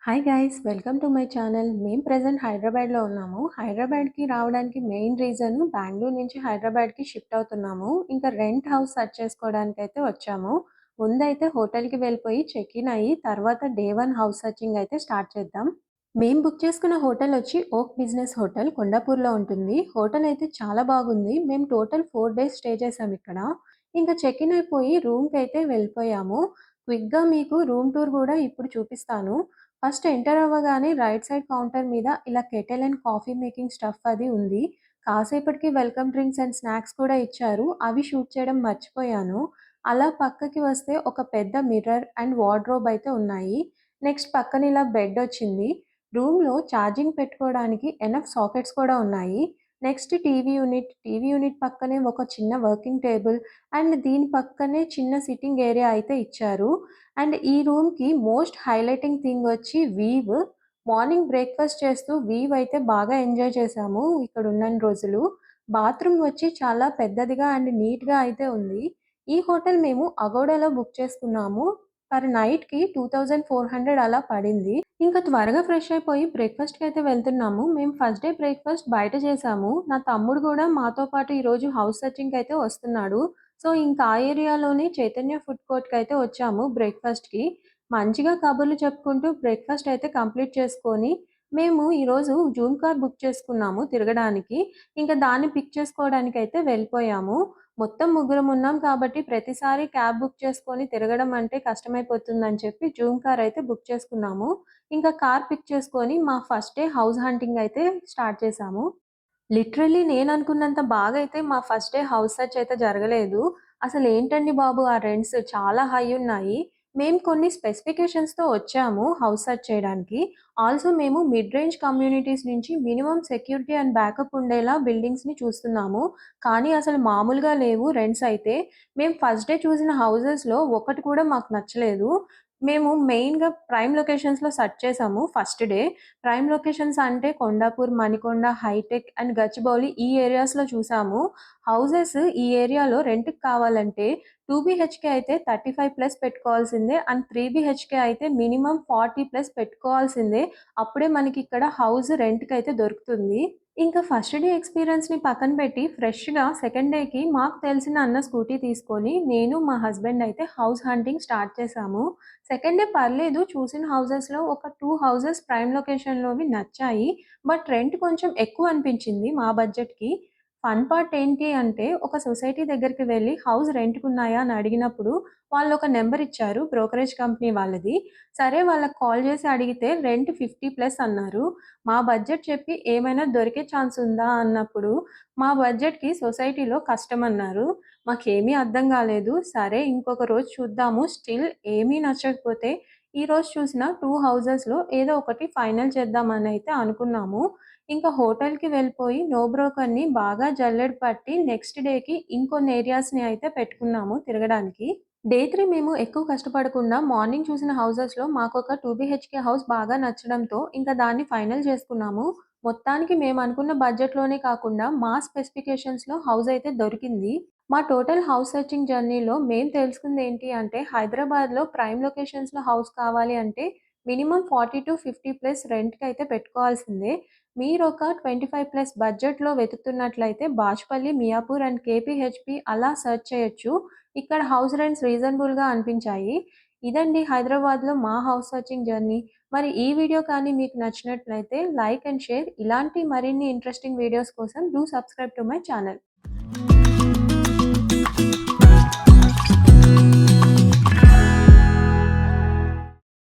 Hi guys welcome to my channel. మేము present హైదరాబాద్లో ఉన్నాము. హైదరాబాద్కి రావడానికి మెయిన్ రీజన్ బెంగళూరు నుంచి హైదరాబాద్కి షిఫ్ట్ అవుతున్నాము. ఇంకా రెంట్ హౌస్ సెర్చ్ చేసుకోవడానికి అయితే వచ్చాము. ముందైతే హోటల్కి వెళ్ళిపోయి చెక్ ఇన్ అయ్యి తర్వాత డే 1 హౌస్ సర్చింగ్ అయితే స్టార్ట్ చేద్దాం. మేము బుక్ చేసుకున్న హోటల్ వచ్చి ఓక్ బిజినెస్ హోటల్ కొండాపూర్లో ఉంటుంది. హోటల్ అయితే చాలా బాగుంది. మేము టోటల్ 4 డేస్ స్టే చేసాం ఇక్కడ. ఇంకా చెక్ ఇన్ అయిపోయి రూమ్కి అయితే వెళ్ళిపోయాము. క్విక్గా మీకు రూమ్ టూర్ కూడా ఇప్పుడు చూపిస్తాను. ఫస్ట్ ఎంటర్ అవ్వగానే రైట్ సైడ్ కౌంటర్ మీద ఇలా kettle and coffee making stuff అది ఉంది. కాసేపటికి వెల్కమ్ డ్రింక్స్ అండ్ స్నాక్స్ కూడా ఇచ్చారు. అవి షూట్ చేయడం మర్చిపోయాను. అలా పక్కకి వస్తే ఒక పెద్ద మిర్రర్ అండ్ వార్డ్రోబ్ అయితే ఉన్నాయి. నెక్స్ట్ పక్కన ఇలా బెడ్ వచ్చింది. రూమ్‌లో ఛార్జింగ్ పెట్టుకోవడానికి ఎనఫ్ సాకెట్స్ కూడా ఉన్నాయి. నెక్స్ట్ టీవీ యూనిట్ పక్కనే ఒక చిన్న వర్కింగ్ టేబుల్ అండ్ దీని పక్కనే చిన్న సిట్టింగ్ ఏరియా అయితే ఇచ్చారు. అండ్ ఈ రూమ్‌కి మోస్ట్ హైలైటింగ్ థింగ్ వచ్చి వీవ్. మార్నింగ్ బ్రేక్‌ఫాస్ట్ చేస్తూ వీవ్ అయితే బాగా ఎంజాయ్ చేశాము ఇక్కడున్నన్ని రోజులు. బాత్రూమ్ వచ్చి చాలా పెద్దదిగా అండ్ నీట్‌గా అయితే ఉంది. ఈ హోటల్ మేము అగోడాలో బుక్ చేసుకున్నాము. పర్ నైట్‌కి 2400 అలా పడింది. ఇంకా త్వరగా ఫ్రెష్ అయిపోయి బ్రేక్‌ఫాస్ట్‌కైతే వెళ్తున్నాము. మేము ఫస్ట్ డే బ్రేక్‌ఫాస్ట్ బయట చేశాము. నా తమ్ముడు కూడా మాతో పాటు ఈరోజు హౌస్ సెర్చింగ్‌కైతే వస్తున్నాడు. సో, ఇంకా ఆ ఏరియాలోనే చైతన్య ఫుడ్ కోర్ట్‌కైతే వచ్చాము బ్రేక్‌ఫాస్ట్‌కి. మంచిగా కబుర్లు చెప్పుకుంటూ బ్రేక్‌ఫాస్ట్ అయితే కంప్లీట్ చేసుకొని, మేము ఈరోజు జూమ్ కార్ బుక్ చేసుకున్నాము తిరగడానికి. ఇంకా దాన్ని పిక్ చేసుకోవడానికైతే వెళ్ళిపోయాము. మొత్తం ముగ్గురం ఉన్నాం కాబట్టి ప్రతిసారి క్యాబ్ బుక్ చేసుకొని తిరగడం అంటే కష్టమైపోతుందని చెప్పి జూమ్ కార్ అయితే బుక్ చేసుకున్నాము. ఇంకా కార్ పిక్ చేసుకొని మా ఫస్ట్ డే హౌస్ హంటింగ్ అయితే స్టార్ట్ చేశాము. లిటరల్లీ నేననుకున్నంత బాగా అయితే మా ఫస్ట్ డే హౌస్ సెర్చ్ అయితే జరగలేదు. అసలేంటండి బాబు ఆ రెంట్స్ చాలా హై ఉన్నాయి. మేము కొన్ని స్పెసిఫికేషన్స్‌తో వచ్చాము హౌస్ సెర్చ్ చేయడానికి. ఆల్సో మేము మిడ్ రేంజ్ కమ్యూనిటీస్ నుంచి మినిమమ్ సెక్యూరిటీ అండ్ బ్యాకప్ ఉండేలా బిల్డింగ్స్‌ని చూస్తున్నాము. కానీ అసలు మామూలుగా లేవు రెంట్స్ అయితే. మేము ఫస్ట్ డే చూసిన హౌసెస్‌లో ఒకటి కూడా మాకు నచ్చలేదు. మేము మెయిన్‌గా ప్రైమ్ లొకేషన్స్‌లో సెర్చ్ చేసాము ఫస్ట్ డే. ప్రైమ్ లొకేషన్స్ అంటే కొండాపూర్, మణికొండ, హైటెక్ అండ్ గచ్చిబౌలి ఈ ఏరియాస్‌లో చూసాము. హౌసెస్ ఈ ఏరియాలో రెంట్‌కి కావాలంటే 2 బీహెచ్‌కే అయితే 35+ పెట్టుకోవాల్సిందే. అండ్ 3 బీహెచ్‌కే అయితే మినిమమ్ 40+ పెట్టుకోవాల్సిందే. అప్పుడే మనకిక్కడ హౌస్ రెంట్‌కైతే దొరుకుతుంది. ఇంకా ఫస్ట్ డే ఎక్స్‌పీరియన్స్‌ని పక్కన పెట్టి ఫ్రెష్‌గా సెకండ్ డేకి మాకు తెలిసిన అన్న స్కూటీ తీసుకొని నేను, మా హస్బెండ్ అయితే హౌస్ హంటింగ్ స్టార్ట్ చేశాము. సెకండ్ డే పర్లేదు చూసిన హౌసెస్‌లో ఒక 2 హౌసెస్ ప్రైమ్ లొకేషన్‌లోవి నచ్చాయి. బట్ రెంట్ కొంచెం ఎక్కువ అనిపించింది మా బడ్జెట్‌కి. ఫన్ పార్ట్ ఏంటి అంటే ఒక సొసైటీ దగ్గరికి వెళ్లి హౌస్ రెంట్‌కున్నాయా అని అడిగినప్పుడు వాళ్ళొక నంబర్ ఇచ్చారు బ్రోకరేజ్ కంపెనీ వాళ్ళది. సరే వాళ్ళకి కాల్ చేసి అడిగితే రెంట్ 50+ అన్నారు. మా బడ్జెట్ చెప్పి ఏమైనా దొరికే ఛాన్స్ ఉందా అన్నప్పుడు మా బడ్జెట్‌కి సొసైటీలో కష్టమన్నారు. మాకేమీ అర్థం కాలేదు. సరే ఇంకొక రోజు చూద్దాము. స్టిల్ ఏమీ నచ్చకపోతే ఈరోజు చూసిన 2 హౌసెస్‌లో ఏదో ఒకటి ఫైనల్ చేద్దామనైతే అనుకున్నాము. ఇంకా హోటల్‌కి వెళ్ళిపోయి నో బ్రోకర్‌ని బాగా జల్లెడ పట్టి నెక్స్ట్ డేకి ఇంకొన్ని ఏరియాస్‌ని అయితే పెట్టుకున్నాము తిరగడానికి. డే 3 మేము ఎక్కువ కష్టపడకుండా మార్నింగ్ చూసిన హౌసెస్‌లో మాకొక 2 బీహెచ్‌కే హౌస్ బాగా నచ్చడంతో ఇంకా దాన్ని ఫైనల్ చేసుకున్నాము. మొత్తానికి మేమనుకున్న బడ్జెట్‌లోనే కాకుండా మా స్పెసిఫికేషన్స్‌లో హౌస్ అయితే దొరికింది. మా టోటల్ హౌస్ సెర్చింగ్ జర్నీలో మేము తెలుసుకుందేంటి అంటే హైదరాబాద్‌లో ప్రైమ్ లొకేషన్స్‌లో హౌస్ కావాలి అంటే మినిమమ్ 40-50+ రెంట్‌కైతే పెట్టుకోవాల్సిందే. మీరొక 25+ బడ్జెట్‌లో వెతుకుతున్నట్లయితే బాచ్‌పల్లి, మియాపూర్ అండ్ కేపీహెచ్‌పీ అలా సెర్చ్ చేయొచ్చు. ఇక్కడ హౌస్ రెంట్స్ రీజనబుల్‌గా అనిపించాయి. ఇదండి హైదరాబాద్‌లో మా హౌస్ సర్చింగ్ జర్నీ. మరి ఈ వీడియో కానీ మీకు నచ్చినట్లయితే లైక్ అండ్ షేర్. ఇలాంటి మరిన్ని ఇంట్రెస్టింగ్ వీడియోస్ కోసం do subscribe to my channel.